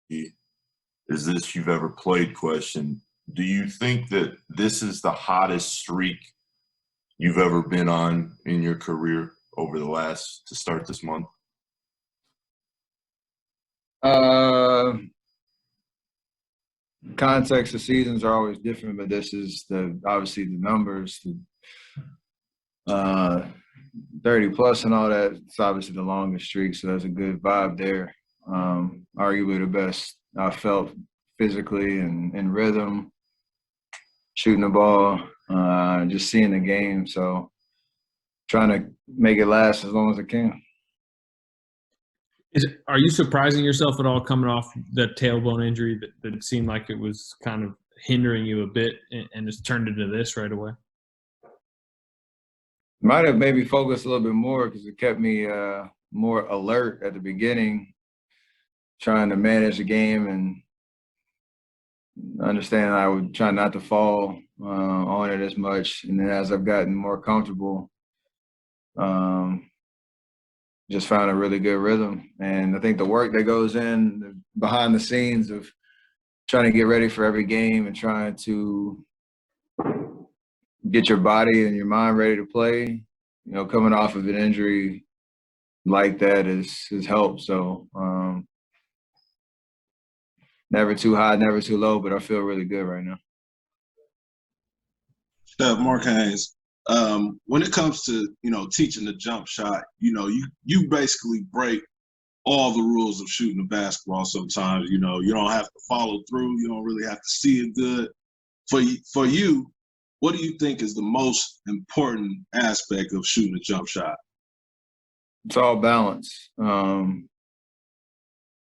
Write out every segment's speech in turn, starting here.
is this you've ever played question. Do you think that this is the hottest streak you've ever been on in your career over the last to start this month? Context of seasons are always different, but this is obviously the numbers, 30 plus and all that. It's obviously the longest streak, so there's a good vibe there. Arguably the best I felt physically and in rhythm, shooting the ball, just seeing the game. So trying to make it last as long as I can. Are you surprising yourself at all coming off that tailbone injury that it seemed like it was kind of hindering you a bit and just turned into this right away? Might have maybe focused a little bit more because it kept me more alert at the beginning, trying to manage the game and understand I would try not to fall on it as much. And then as I've gotten more comfortable, just found a really good rhythm. And I think the work that goes in behind the scenes of trying to get ready for every game and trying to get your body and your mind ready to play, coming off of an injury like that has helped. So never too high, never too low, but I feel really good right now. Steph, Mark Haynes. When it comes to, teaching the jump shot, you basically break all the rules of shooting a basketball sometimes. You don't have to follow through. You don't really have to see it good. For you, what do you think is the most important aspect of shooting a jump shot? It's all balance.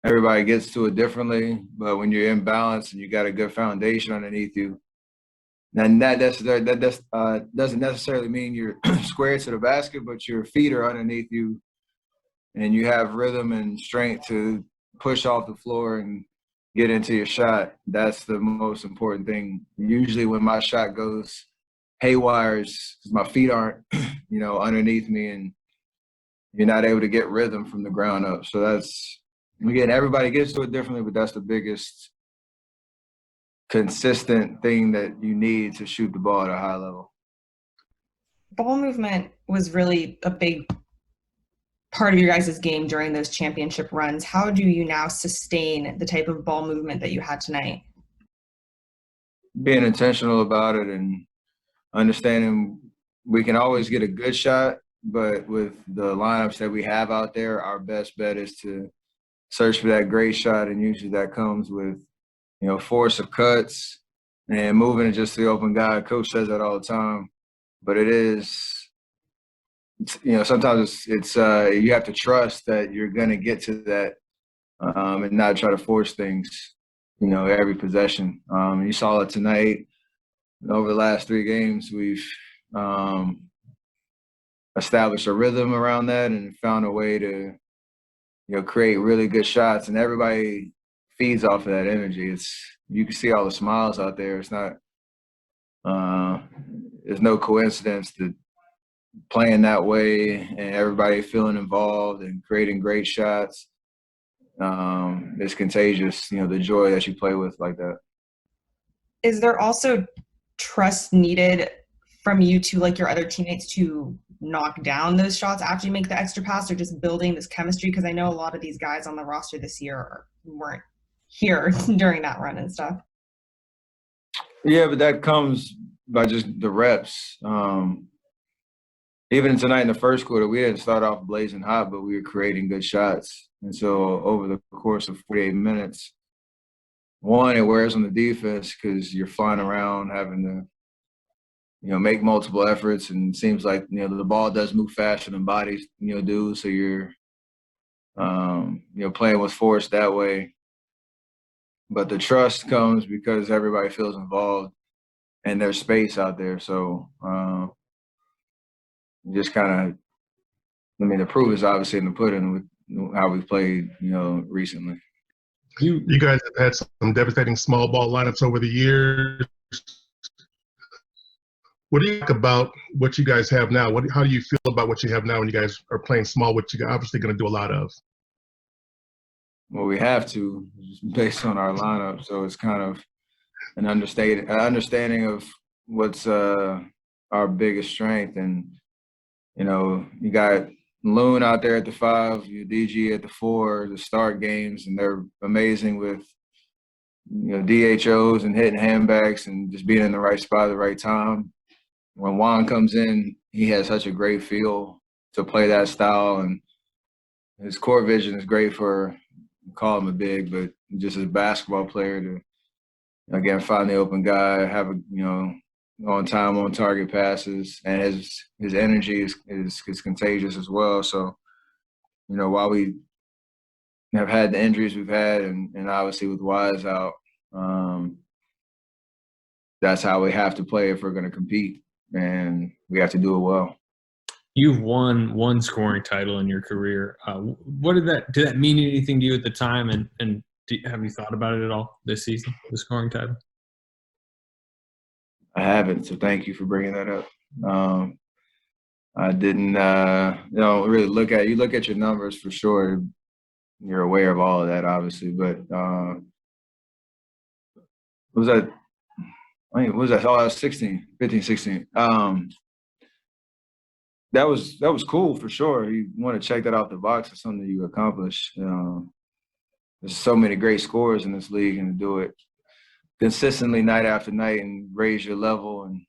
Everybody gets to it differently, but when you're in balance and you got a good foundation underneath you, and that doesn't necessarily mean you're square to the basket, but your feet are underneath you and you have rhythm and strength to push off the floor and get into your shot. That's the most important thing. Usually when my shot goes haywire, it's 'cause my feet aren't, underneath me and you're not able to get rhythm from the ground up. So that's, again, everybody gets to it differently, but that's the biggest consistent thing that you need to shoot the ball at a high level. Ball movement was really a big part of your guys' game during those championship runs. How do you now sustain the type of ball movement that you had tonight? Being intentional about it and understanding we can always get a good shot, but with the lineups that we have out there, our best bet is to search for that great shot, and usually that comes with force of cuts and moving it just to the open guy. Coach says that all the time, but it is, sometimes it's you have to trust that you're going to get to that and not try to force things, every possession. You saw it tonight. Over the last 3 games, we've established a rhythm around that and found a way to, create really good shots, and everybody feeds off of that energy. You can see all the smiles out there. It's not, there's no coincidence that playing that way and everybody feeling involved and creating great shots. It's contagious, the joy that you play with like that. Is there also trust needed from you to your other teammates to knock down those shots after you make the extra pass, or just building this chemistry? Because I know a lot of these guys on the roster this year weren't here during that run and stuff. Yeah, but that comes by just the reps. Even tonight in the first quarter, we didn't start off blazing hot, but we were creating good shots. And so over the course of 48 minutes, one, it wears on the defense because you're flying around having to, make multiple efforts, and it seems like, the ball does move faster than bodies, do. So you're, playing with force that way. But the trust comes because everybody feels involved and there's space out there. So just kind of, the proof is obviously in the pudding with how we've played, recently. You guys have had some devastating small ball lineups over the years. What do you think about what you guys have now? How do you feel about what you have now when you guys are playing small, which you're obviously going to do a lot of? Well, we have to, based on our lineup. So it's kind of an understanding of what's our biggest strength. And, you know, you got Loon out there at the 5, you DG at the 4 to start games, and they're amazing with, you know, DHOs and hitting handbacks and just being in the right spot at the right time. When Juan comes in, he has such a great feel to play that style, and his core vision is great for, call him a big, but just as a basketball player to, again, find the open guy, have a, you know, on time, on target passes, and his energy is contagious as well. So, you know, while we have had the injuries we've had, and obviously with Wise out, that's how we have to play if we're going to compete, and we have to do it well. You've won one scoring title in your career. What did that mean anything to you at the time? And have you thought about it at all this season, the scoring title? I haven't, so thank you for bringing that up. I didn't, you know, really look at your numbers for sure. You're aware of all of that, obviously, but what was that? What was that? Oh, I was 15, 16. That was cool for sure. You want to check that off the box as something you accomplish. There's so many great scorers in this league, and to do it consistently night after night and raise your level, and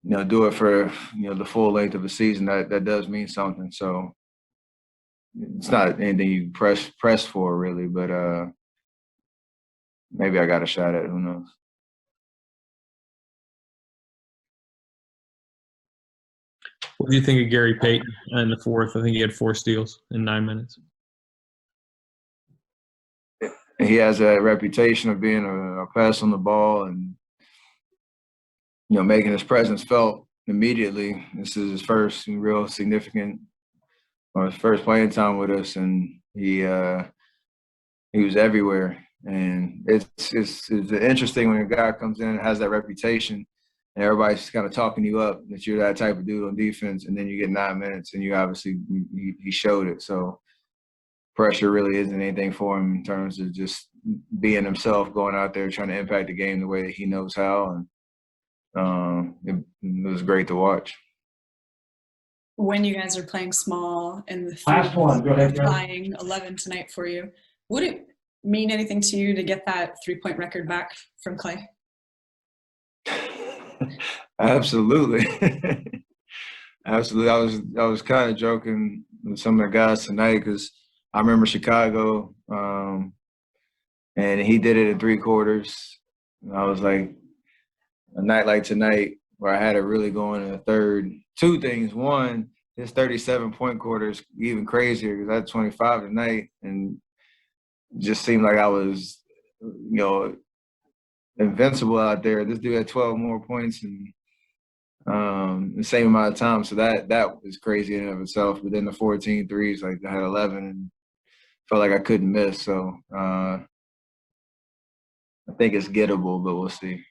you know, do it for, you know, the full length of a season, that does mean something. So it's not anything you press for really, but maybe I got a shot at it. Who knows? What do you think of Gary Payton in the fourth? I think he had 4 steals in 9 minutes. He has a reputation of being a pass on the ball and, you know, making his presence felt immediately. This is his first real significant, or his first playing time with us, and he was everywhere. And it's interesting when a guy comes in and has that reputation, and everybody's just kind of talking you up that you're that type of dude on defense, and then you get 9 minutes, and you obviously he showed it. So pressure really isn't anything for him in terms of just being himself, going out there trying to impact the game the way that he knows how, and it was great to watch. When you guys are playing small and the Last one, go ahead, flying 11 tonight for you, would it mean anything to you to get that 3-point record back from Clay? Absolutely. Absolutely. I was kind of joking with some of the guys tonight because I remember Chicago, and he did it in 3 quarters. And I was like, a night like tonight where I had it really going in the third. 2 things. One, his 37-point quarter is even crazier because I had 25 tonight, and it just seemed like I was, you know, invincible out there. This dude had 12 more points and the same amount of time. So that was crazy in and of itself. But then the 14 threes, like I had 11 and felt like I couldn't miss. So I think it's gettable, but we'll see.